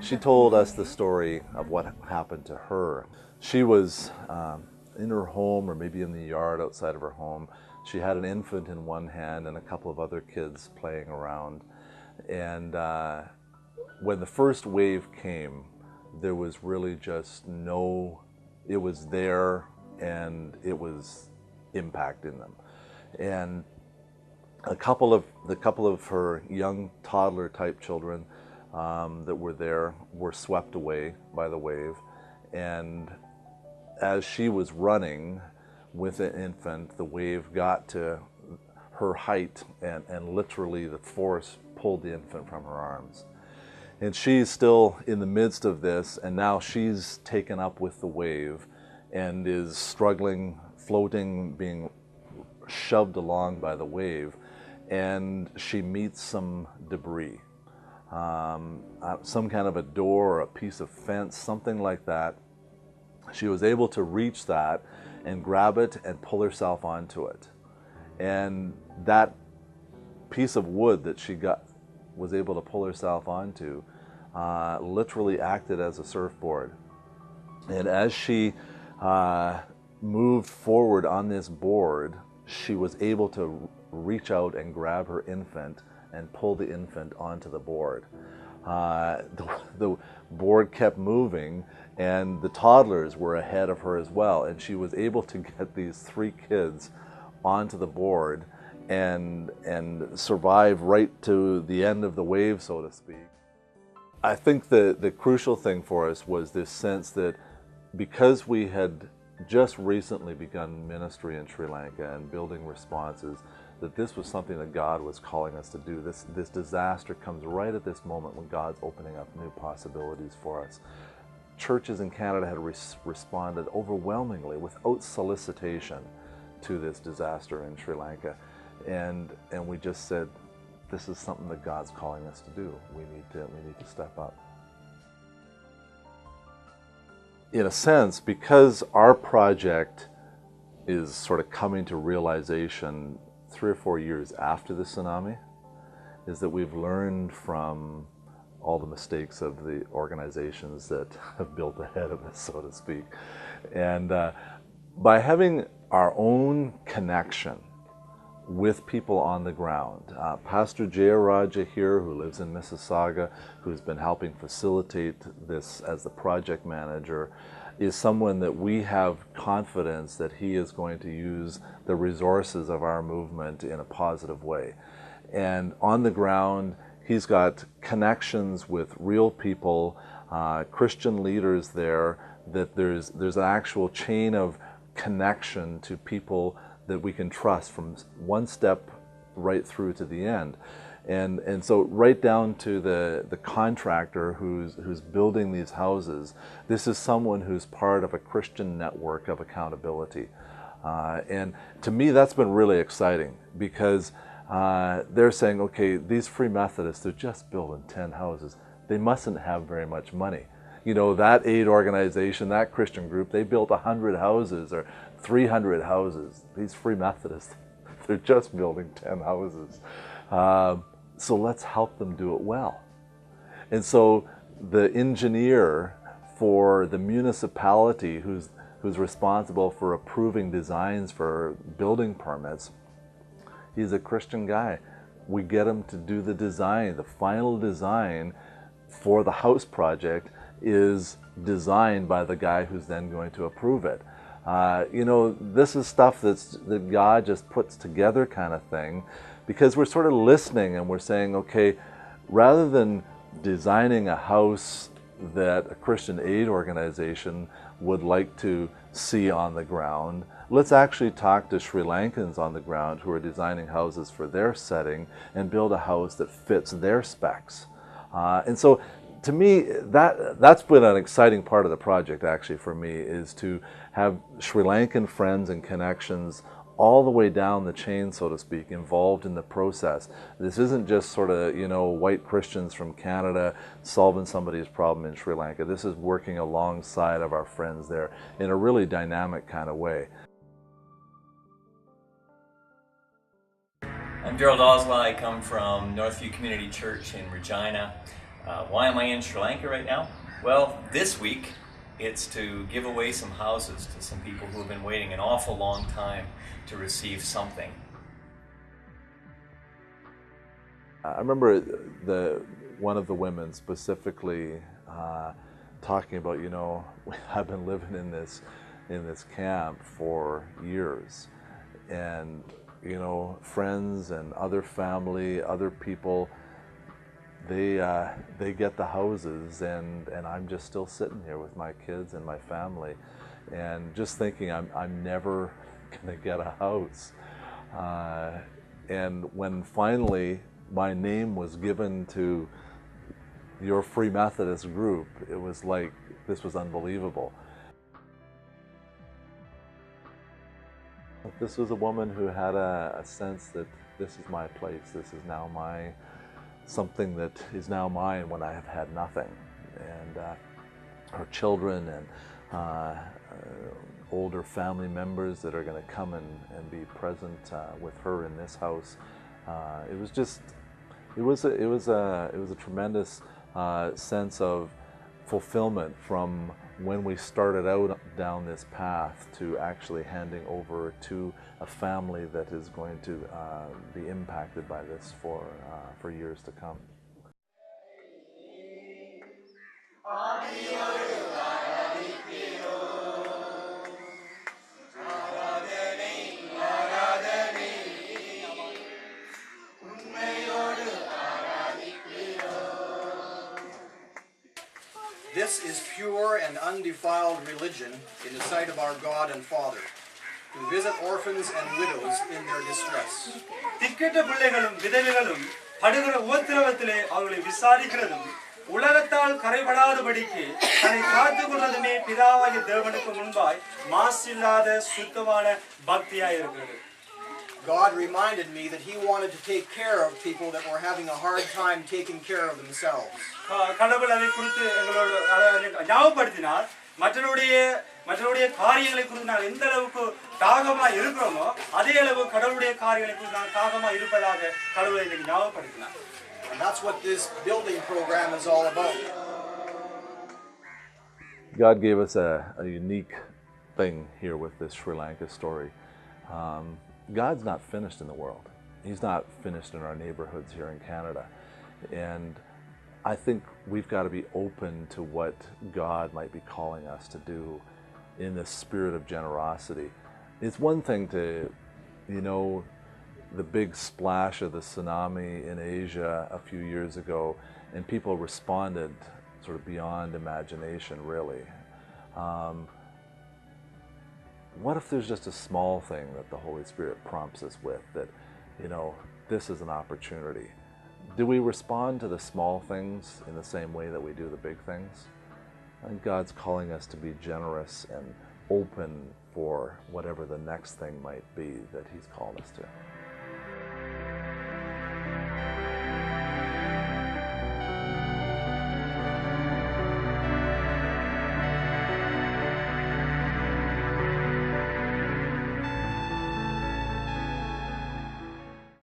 She told us the story of what happened to her. She was in her home, or maybe in the yard outside of her home. She had an infant in one hand and a couple of other kids playing around. And when the first wave came, there was really just it was there and it was impacting them. And the couple of her young toddler type children that were there were swept away by the wave. And as she was running with an infant, the wave got to her height, and literally the force pulled the infant from her arms. And she's still in the midst of this, and now she's taken up with the wave and is struggling, floating, being shoved along by the wave, and she meets some debris. Some kind of a door or a piece of fence, something like that. She was able to reach that and grab it and pull herself onto it. And that piece of wood that she was able to pull herself onto literally acted as a surfboard. And as she moved forward on this board, she was able to reach out and grab her infant and pull the infant onto the board. The board kept moving, and the toddlers were ahead of her as well, and she was able to get these 3 kids onto the board and survive right to the end of the wave, so to speak. I think the crucial thing for us was this sense that because we had just recently begun ministry in Sri Lanka and building responses, that this was something that God was calling us to do. This disaster comes right at this moment when God's opening up new possibilities for us. Churches in Canada had responded overwhelmingly without solicitation to this disaster in Sri Lanka. And we just said, this is something that God's calling us to do. We need to step up. In a sense, because our project is sort of coming to realization 3 or 4 years after the tsunami, is that we've learned from all the mistakes of the organizations that have built ahead of us, so to speak. And by having our own connection with people on the ground, Pastor Jayaraja here, who lives in Mississauga, who's been helping facilitate this as the project manager, is someone that we have confidence that he is going to use the resources of our movement in a positive way. And on the ground, he's got connections with real people, Christian leaders there, that there's an actual chain of connection to people that we can trust from one step right through to the end. And so right down to the contractor who's building these houses, this is someone who's part of a Christian network of accountability. And to me, that's been really exciting, because they're saying, okay, these Free Methodists, they're just building 10 houses. They mustn't have very much money. You know, that aid organization, that Christian group, they built 100 houses or 300 houses. These Free Methodists, they're just building 10 houses. So let's help them do it well. And so the engineer for the municipality who's responsible for approving designs for building permits, he's a Christian guy. We get him to do the design. The final design for the house project is designed by the guy who's then going to approve it. You know, this is stuff that God just puts together, kind of thing, because we're sort of listening and we're saying, okay, rather than designing a house that a Christian aid organization would like to see on the ground, let's actually talk to Sri Lankans on the ground who are designing houses for their setting and build a house that fits their specs. And so to me, that's been an exciting part of the project, actually, for me, is to have Sri Lankan friends and connections all the way down the chain, so to speak, involved in the process. This isn't just sort of, you know, white Christians from Canada solving somebody's problem in Sri Lanka. This is working alongside of our friends there in a really dynamic kind of way. I'm Gerald Oswald. I come from Northview Community Church in Regina. Why am I in Sri Lanka right now? Well, this week it's to give away some houses to some people who have been waiting an awful long time to receive something. I remember one of the women specifically talking about, I've been living in this camp for years, and friends and other family, other people, they get the houses, and I'm just still sitting here with my kids and my family, and just thinking I'm never gonna get a house. And when finally my name was given to your Free Methodist group, it was like, this was unbelievable. This was a woman who had a sense that this is my place, this is now something that is now mine when I have had nothing. And her children and older family members that are going to come and be present with her in this house. It was a tremendous sense of fulfillment from when we started out down this path to actually handing over to a family that is going to be impacted by this for years to come. This is pure and undefiled religion in the sight of our God and Father, to visit orphans and widows in their distress. திக்கெட்ட பிள்ளைகளும் விதவைகளும் படுகிற உபத்திரவத்திலே அவர்களை விசாரிக்கிறதும் உலகத்தால் கரைபடாதபடிக்கு தன்னை காத்துக் கொள்வதுமே பிதாவாகிய தேவனுக்கு முன்பாய் மாசில்லாத சுத்தமான பக்தியாய் இருக்கிறது. God reminded me that He wanted to take care of people that were having a hard time taking care of themselves. கடவுள் அதை குறித்து எங்களோடு ஞாபகப்படுத்தினார். மற்றவருடைய காரியங்களை குறித்து நாங்கள் எந்த அளவுக்கு தாகமாக இருக்கிறோமோ அதே அளவு கடவுளுடைய காரியங்களை குறித்து நாங்கள் தாகமாக இருப்பதாக கடவுளை ஞாபகப்படுத்தினார். And that's what this building program is all about. God gave us a unique thing here with this Sri Lanka story. God's not finished in the world. He's not finished in our neighborhoods here in Canada. And I think we've got to be open to what God might be calling us to do in this spirit of generosity. It's one thing to, the big splash of the tsunami in Asia a few years ago, and people responded sort of beyond imagination, really. What if there's just a small thing that the Holy Spirit prompts us with, that, this is an opportunity? Do we respond to the small things in the same way that we do the big things? I think God's calling us to be generous and open for whatever the next thing might be that He's called us to.